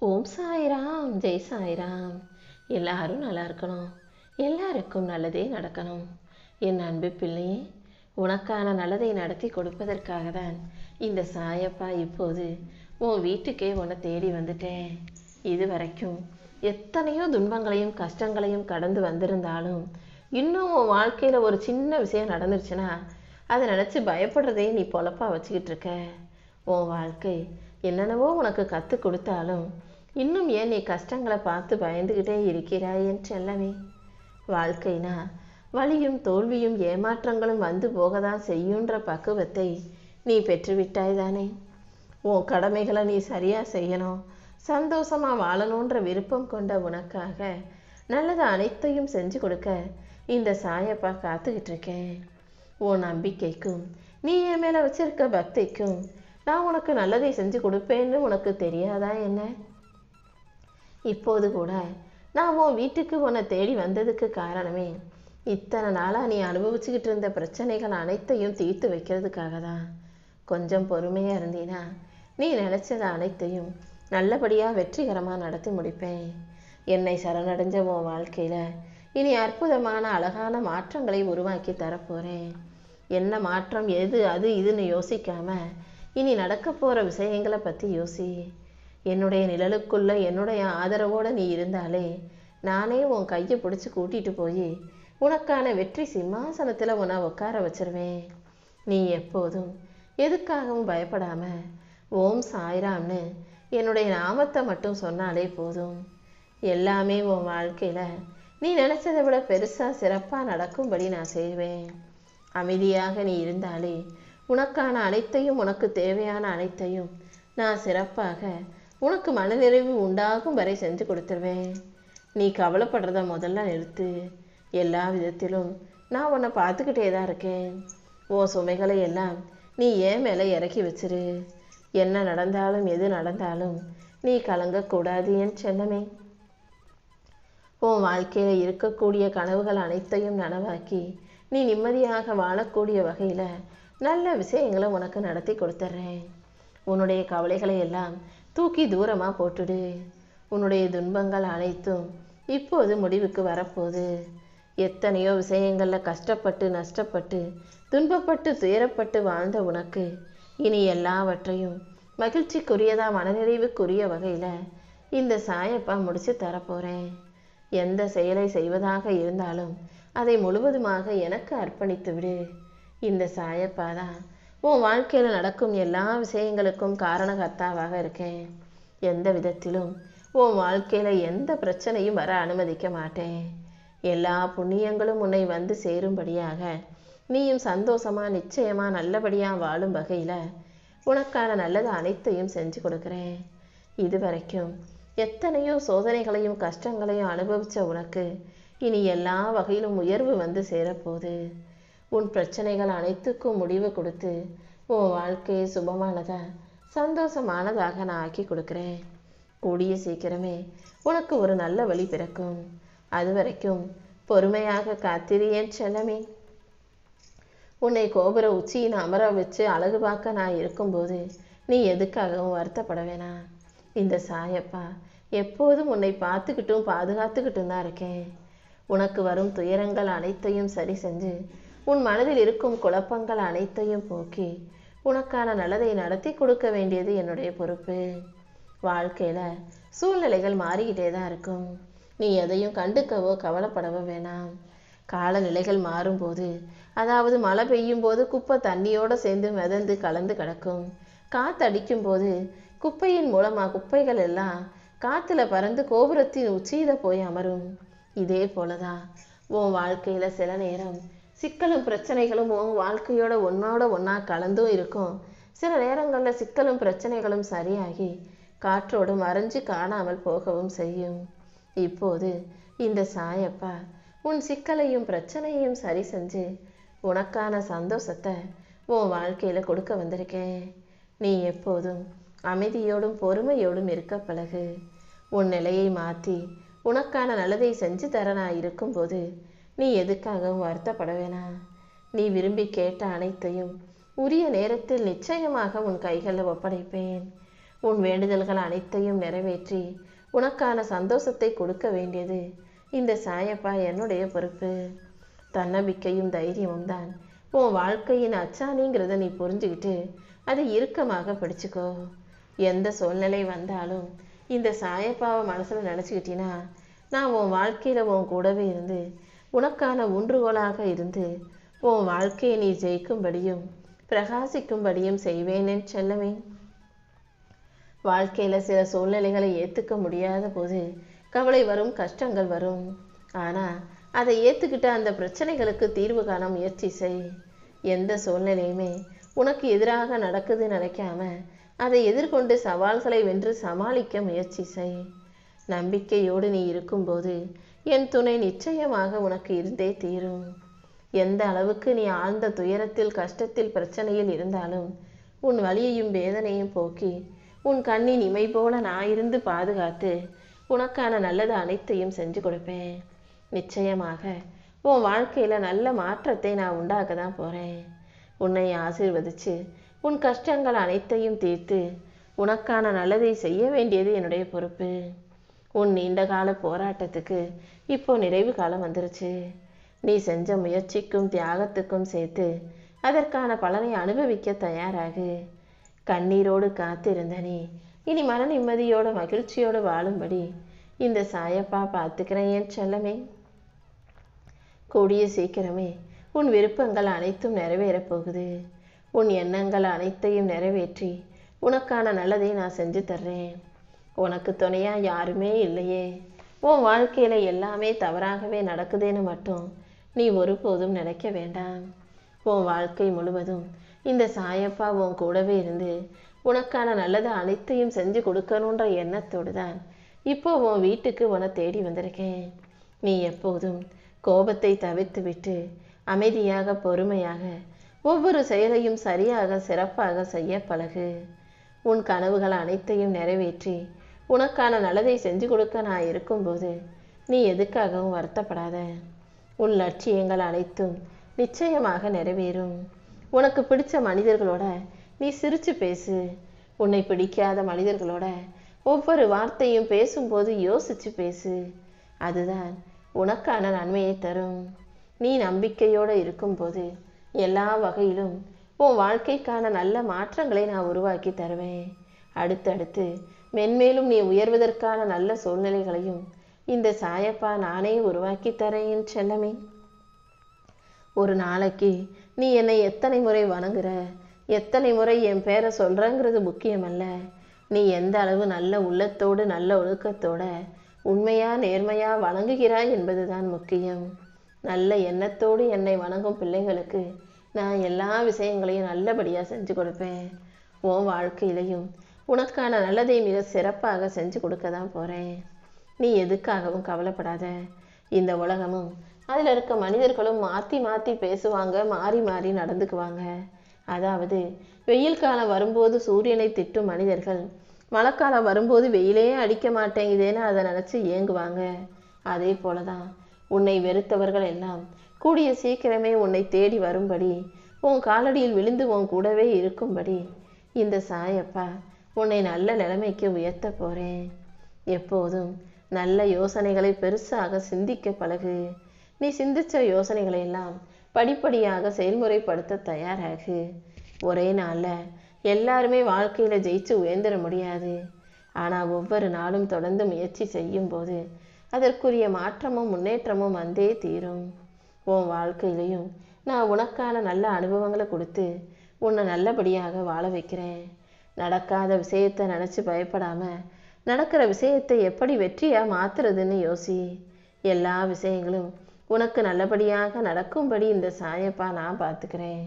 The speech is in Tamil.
ஓம் சாய்ராம், ஜெய் சாய்ராம். எல்லாரும் நல்லா இருக்கணும், எல்லாருக்கும் நல்லதே நடக்கணும். என் அன்பு பிள்ளையே, உனக்கான நல்லதை நடத்தி கொடுப்பதற்காக தான் இந்த சாயப்பா இப்போது உன் வீட்டுக்கே உன்னை தேடி வந்துட்டேன். இது வரைக்கும் எத்தனையோ துன்பங்களையும் கஷ்டங்களையும் கடந்து வந்திருந்தாலும் இன்னும் உன் வாழ்க்கையில் ஒரு சின்ன விஷயம் நடந்துருச்சுன்னா அதை நினச்சி பயப்படுறதே நீ பொழப்பா வச்சுக்கிட்டு இருக்க. உன் வாழ்க்கை என்னென்னவோ உனக்கு கற்றுக் கொடுத்தாலும் இன்னும் ஏன் நீ கஷ்டங்களை பார்த்து பயந்துக்கிட்டே இருக்கிறாய் என் செல்லமே. வாழ்க்கைனா வலியும் தோல்வியும் ஏமாற்றங்களும் வந்து போகதான் செய்யுன்ற பக்குவத்தை நீ பெற்றுவிட்டாய் தானே. உன் கடமைகளை நீ சரியாக செய்யணும், சந்தோஷமாக வாழணுன்ற விருப்பம் கொண்ட உனக்காக நல்லது அனைத்தையும் செஞ்சு கொடுக்க இந்த சாயப்பா காத்துக்கிட்டு இருக்கேன். உன் நம்பிக்கைக்கும் நீ என் மேலே வச்சிருக்க பக்திக்கும் நான் உனக்கு நல்லதை செஞ்சு கொடுப்பேன்னு உனக்கு தெரியாதா என்ன? இப்போது கூட நான் உன் வீட்டுக்கு உன்னை தேடி வந்ததுக்கு காரணமே இத்தனை நாளாக நீ அனுபவிச்சுக்கிட்டு இருந்த பிரச்சனைகள் அனைத்தையும் தீர்த்து வைக்கிறதுக்காக தான். கொஞ்சம் பொறுமையாக இருந்தீனா நீ நினச்சது அனைத்தையும் நல்லபடியாக வெற்றிகரமாக நடத்தி முடிப்பேன். என்னை சரணடைஞ்ச உன் வாழ்க்கையில் இனி அற்புதமான அழகான மாற்றங்களை உருவாக்கி தரப்போகிறேன். என்ன மாற்றம், எது அது இதுன்னு யோசிக்காம இனி நடக்க போகிற விஷயங்களை பற்றி யோசி. என்னுடைய நிழலுக்குள்ள என்னுடைய ஆதரவோடு நீ இருந்தாலே நானே உன் கையை பிடிச்சி கூட்டிகிட்டு போய் உனக்கான வெற்றி சிம்மாசனத்தில் உன்னை உட்கார வச்சிருவேன். நீ எப்போதும் எதுக்காகவும் பயப்படாம ஓம் சாய்ராம்னு என்னுடைய நாமத்தை மட்டும் சொன்னாலே போதும். எல்லாமே உன் வாழ்க்கையில் நீ நினச்சதை விட பெருசாக சிறப்பாக நடக்கும்படி நான் செய்வேன். அமைதியாக நீ இருந்தாலே உனக்கான அனைத்தையும், உனக்கு தேவையான அனைத்தையும் நான் சிறப்பாக உனக்கு மனநிறைவு உண்டாகும் வரை செஞ்சு கொடுத்துருவேன். நீ கவலைப்படுறத முதல்ல நிறுத்து. எல்லா விதத்திலும் நான் உன்னை பார்த்துக்கிட்டே தான் இருக்கேன். ஓ சுமைகளை எல்லாம் நீ ஏன் மேலே இறக்கி வச்சிரு. என்ன நடந்தாலும் எது நடந்தாலும் நீ கலங்கக்கூடாது என் செல்லமே. உன் வாழ்க்கையில் இருக்கக்கூடிய கனவுகள் அனைத்தையும் நனவாக்கி நீ நிம்மதியாக வாழக்கூடிய வகையில் நல்ல விஷயங்களை உனக்கு நடத்தி கொடுத்துட்றேன். உன்னுடைய கவலைகளை எல்லாம் தூக்கி தூரமாக போட்டுடு. உன்னுடைய துன்பங்கள் அனைத்தும் இப்போது முடிவுக்கு வரப்போகுது. எத்தனையோ விஷயங்களில் கஷ்டப்பட்டு நஷ்டப்பட்டு துன்பப்பட்டு துயரப்பட்டு வாழ்ந்த உனக்கு இனி எல்லாவற்றையும் மகிழ்ச்சிக்குரியதாக மனநிறைவுக்குரிய வகையில் இந்த சாயப்பா முடித்து தரப்போகிறேன். எந்த செயலை செய்வதாக இருந்தாலும் அதை முழுவதுமாக எனக்கு அர்ப்பணித்து விடு. இந்த சாயப்பா தான் உன் வாழ்க்கையில் நடக்கும் எல்லா விஷயங்களுக்கும் காரணகர்த்தாவாக இருக்கேன். எந்த விதத்திலும் உன் வாழ்க்கையில் எந்த பிரச்சனையும் வர அனுமதிக்க மாட்டேன். எல்லா புண்ணியங்களும் உன்னை வந்து சேரும்படியாக நீயும் சந்தோஷமாக நிச்சயமாக நல்லபடியாக வாழும் வகையில் உனக்கான நல்லது அனைத்தையும் செஞ்சு கொடுக்குறேன். இதுவரைக்கும் எத்தனையோ சோதனைகளையும் கஷ்டங்களையும் அனுபவித்த உனக்கு இனி எல்லா வகையிலும் உயர்வு வந்து சேரப்போகுது. உன் பிரச்சனைகள் அனைத்துக்கும் முடிவு கொடுத்து உன் வாழ்க்கையை சுபமானதாக சந்தோஷமானதாக நான் ஆக்கி கொடுக்குறேன். கூடிய சீக்கிரமே உனக்கு ஒரு நல்ல வழி பிறக்கும். அது வரைக்கும் பொறுமையாக காத்திரு என் செல்லமே. உன்னை கோபுர உச்சியின் அமர வச்சு அழகு பார்க்க நான் இருக்கும்போது நீ எதுக்காகவும் வருத்தப்பட வேணாம். இந்த சாயப்பா எப்போதும் உன்னை பார்த்துக்கிட்டும் பாதுகாத்துக்கிட்டும் தான் இருக்கேன். உனக்கு வரும் துயரங்கள் அனைத்தையும் சரி செஞ்சு உன் மனதில் இருக்கும் குழப்பங்கள் அனைத்தையும் போக்கி உனக்கான நல்லதை நடத்தி கொடுக்க வேண்டியது என்னுடைய பொறுப்பு. வாழ்க்கையில் சூழ்நிலைகள் மாறிக்கிட்டே தான் இருக்கும். நீ எதையும் கண்டுக்கவோ கவலைப்படவோ வேணாம். காலநிலைகள் மாறும்போது, அதாவது மழை பெய்யும் போது குப்பை தண்ணியோடு சேர்ந்து மிதந்து கலந்து கிடக்கும். காற்றடிக்கும் போது குப்பையின் மூலமாக குப்பைகள் எல்லாம் காற்றுல பறந்து கோபுரத்தின் உச்சியில் போய் அமரும். இதே போலதான் உன் வாழ்க்கையில் சில நேரம் சிக்கலும் பிரச்சனைகளும் உன் வாழ்க்கையோட ஒன்னோட ஒன்றா கலந்தும் இருக்கும். சில நேரங்களில் சிக்கலும் பிரச்சனைகளும் சரியாகி காற்றோடு மறைஞ்சு காணாமல் போகவும் செய்யும். இப்போது இந்த சாயப்பா உன் சிக்கலையும் பிரச்சனையும் சரி செஞ்சு உனக்கான சந்தோஷத்தை உன் வாழ்க்கையில் கொடுக்க வந்திருக்கேன். நீ எப்போதும் அமைதியோடும் பொறுமையோடும் இருக்க பழகு. உன் நிலையை மாற்றி உனக்கான நல்லதை செஞ்சு தர நான் இருக்கும்போது நீ எதுக்காகவும் வருத்தப்பட வேணாம். நீ விரும்பி கேட்ட அனைத்தையும் உரிய நேரத்தில் நிச்சயமாக உன் கைகளில் ஒப்படைப்பேன். உன் வேண்டுதல்கள் அனைத்தையும் நிறைவேற்றி உனக்கான சந்தோஷத்தை கொடுக்க வேண்டியது இந்த சாயப்பா என்னுடைய பொறுப்பு. தன்னம்பிக்கையும் தைரியமும் தான் உன் வாழ்க்கையின் அச்சாணிங்கிறத நீ புரிஞ்சுக்கிட்டு அதை இறுக்கமாக பிடிச்சுக்கோ. எந்த சூழ்நிலை வந்தாலும் இந்த சாயப்பாவை மனசில் நினச்சிக்கிட்டினா நான் உன் வாழ்க்கையில் உன் கூடவே இருந்து உனக்கான ஊன்றுகோலாக இருந்து உன் வாழ்க்கையை நீ ஜெயிக்கும்படியும் பிரகாசிக்கும்படியும் செய்வேனே செல்லமே. வாழ்க்கையில் சில சூழ்நிலைகளை ஏற்றுக்க முடியாத போது கவலை வரும், கஷ்டங்கள் வரும். ஆனால் அதை ஏற்றுக்கிட்ட அந்த பிரச்சனைகளுக்கு தீர்வு காண முயற்சி செய். எந்த சூழ்நிலையுமே உனக்கு எதிராக நடக்குதுன்னு நினைக்காம அதை எதிர்கொண்டு சவால்களை வென்று சமாளிக்க முயற்சி செய். நம்பிக்கையோடு நீ இருக்கும்போது என் துணை நிச்சயமாக உனக்கு இருந்தே தீரும். எந்த அளவுக்கு நீ ஆழ்ந்த துயரத்தில், கஷ்டத்தில், பிரச்சனையில் இருந்தாலும் உன் வலியையும் வேதனையும் போக்கி உன் கண்ணின் இமை போல நான் இருந்து பாதுகாத்து உனக்கான நல்லது அனைத்தையும் செஞ்சு கொடுப்பேன். நிச்சயமாக உன் வாழ்க்கையில் நல்ல மாற்றத்தை நான் உண்டாக்க தான் போகிறேன். உன்னை ஆசீர்வதித்து உன் கஷ்டங்கள் அனைத்தையும் தீர்த்து உனக்கான நல்லதை செய்ய வேண்டியது என்னுடைய பொறுப்பு. உன் நீண்டகால போராட்டத்துக்கு இப்போ நிறைவு காலம் வந்துருச்சு. நீ செஞ்ச முயற்சிக்கும் தியாகத்துக்கும் சேர்த்து அதற்கான பலனை அனுபவிக்க தயாராகு. கண்ணீரோடு காத்திருந்த நீ இனி மன நிம்மதியோட மகிழ்ச்சியோடு வாழும்படி இந்த சாயப்பா பார்த்துக்கிறேன் என் செல்லமே. கூடிய சீக்கிரமே உன் விருப்பங்கள் அனைத்தும் நிறைவேறப் போகுது. உன் எண்ணங்கள் அனைத்தையும் நிறைவேற்றி உனக்கான நல்லதை நான் செஞ்சு தர்றேன். உனக்கு துணையா யாருமே இல்லையே, உன் வாழ்க்கையில் எல்லாமே தவறாகவே நடக்குதுன்னு மட்டும் நீ ஒருபோதும் நினைக்க வேண்டாம். உன் வாழ்க்கை முழுவதும் இந்த சாயப்பா உன் கூடவே இருந்து உனக்கான நல்லதை அனைத்தையும் செஞ்சு கொடுக்கணுன்ற எண்ணத்தோடு தான் இப்போ உன் வீட்டுக்கு உன்னை தேடி வந்திருக்கேன். நீ எப்போதும் கோபத்தை தவிர்த்து விட்டு அமைதியாக பொறுமையாக ஒவ்வொரு செயலையும் சரியாக சிறப்பாக செய்ய பழகு. உன் கனவுகள் அனைத்தையும் நிறைவேற்றி உனக்கான நல்லதை செஞ்சு கொடுக்க நான் இருக்கும்போது நீ எதுக்காகவும் வருத்தப்படாத. உன் லட்சியங்கள் அனைத்தும் நிச்சயமாக நிறைவேறும். உனக்கு பிடிச்ச மனிதர்களோட நீ சிரித்து பேசு. உன்னை பிடிக்காத மனிதர்களோட ஒவ்வொரு வார்த்தையும் பேசும்போது யோசித்து பேசு. அதுதான் உனக்கான நன்மையை தரும். நீ நம்பிக்கையோடு இருக்கும்போது எல்லா வகையிலும் உன் வாழ்க்கைக்கான நல்ல மாற்றங்களை நான் உருவாக்கி தருவேன். அடுத்தடுத்து மென்மேலும் நீ உயர்வதற்கான நல்ல சூழ்நிலைகளையும் இந்த சாயப்பா நானே உருவாக்கி தரேன் செல்லமே. ஒரு நாளைக்கு நீ என்னை எத்தனை முறை வணங்குற, எத்தனை முறை என் பேரை சொல்கிறங்கிறது முக்கியமல்ல. நீ எந்த அளவு நல்ல உள்ளத்தோடு நல்ல ஒழுக்கத்தோட உண்மையா நேர்மையா வணங்குகிறாய் என்பதுதான் முக்கியம். நல்ல எண்ணத்தோடு என்னை வணங்கும் பிள்ளைகளுக்கு நான் எல்லா விஷயங்களையும் நல்லபடியாக செஞ்சு கொடுப்பேன். உன் வாழ்க்கையிலையும் உனக்கான நல்லதை மிக சிறப்பாக செஞ்சு கொடுக்க தான் போகிறேன். நீ எதுக்காகவும் கவலைப்படாத. இந்த உலகமும் அதில் இருக்க மனிதர்களும் மாற்றி மாற்றி பேசுவாங்க, மாறி மாறி நடந்துக்குவாங்க. அதாவது வெயில் காலம் வரும்போது சூரியனை திட்டும் மனிதர்கள் மழைக்காலம் வரும்போது வெயிலே அடிக்க மாட்டேங்குதேன்னு அதை நினச்சி ஏங்குவாங்க. அதே போல தான் உன்னை வெறுத்தவர்கள் எல்லாம் கூடிய சீக்கிரமே உன்னை தேடி வரும்படி உன் காலடியில் விழுந்து உன் கூடவே இருக்கும்படி இந்த சாயப்பா உன்னை நல்ல நிலைமைக்கு உயர்த்த போகிறேன். எப்போதும் நல்ல யோசனைகளை பெருசாக சிந்திக்க பழகு. நீ சிந்திச்ச யோசனைகளை எல்லாம் படிப்படியாக செயல்முறைப்படுத்த தயாராகு. ஒரே நாளில் எல்லாருமே வாழ்க்கையில் ஜெயிச்சு உயர்ந்துட முடியாது. ஆனால் ஒவ்வொரு நாளும் தொடர்ந்து முயற்சி செய்யும்போது அதற்குரிய மாற்றமும் முன்னேற்றமும் வந்தே தீரும். உன் வாழ்க்கையிலையும் நான் உனக்கான நல்ல அனுபவங்களை கொடுத்து உன்னை நல்லபடியாக வாழ வைக்கிறேன். நடக்காத விஷயத்தை நினச்சி பயப்படாமல் நடக்கிற விஷயத்தை எப்படி வெற்றியாக மாற்றுறதுன்னு யோசி. எல்லா விஷயங்களும் உனக்கு நல்லபடியாக நடக்கும்படி இந்த சாயப்பா நான் பார்த்துக்கிறேன்.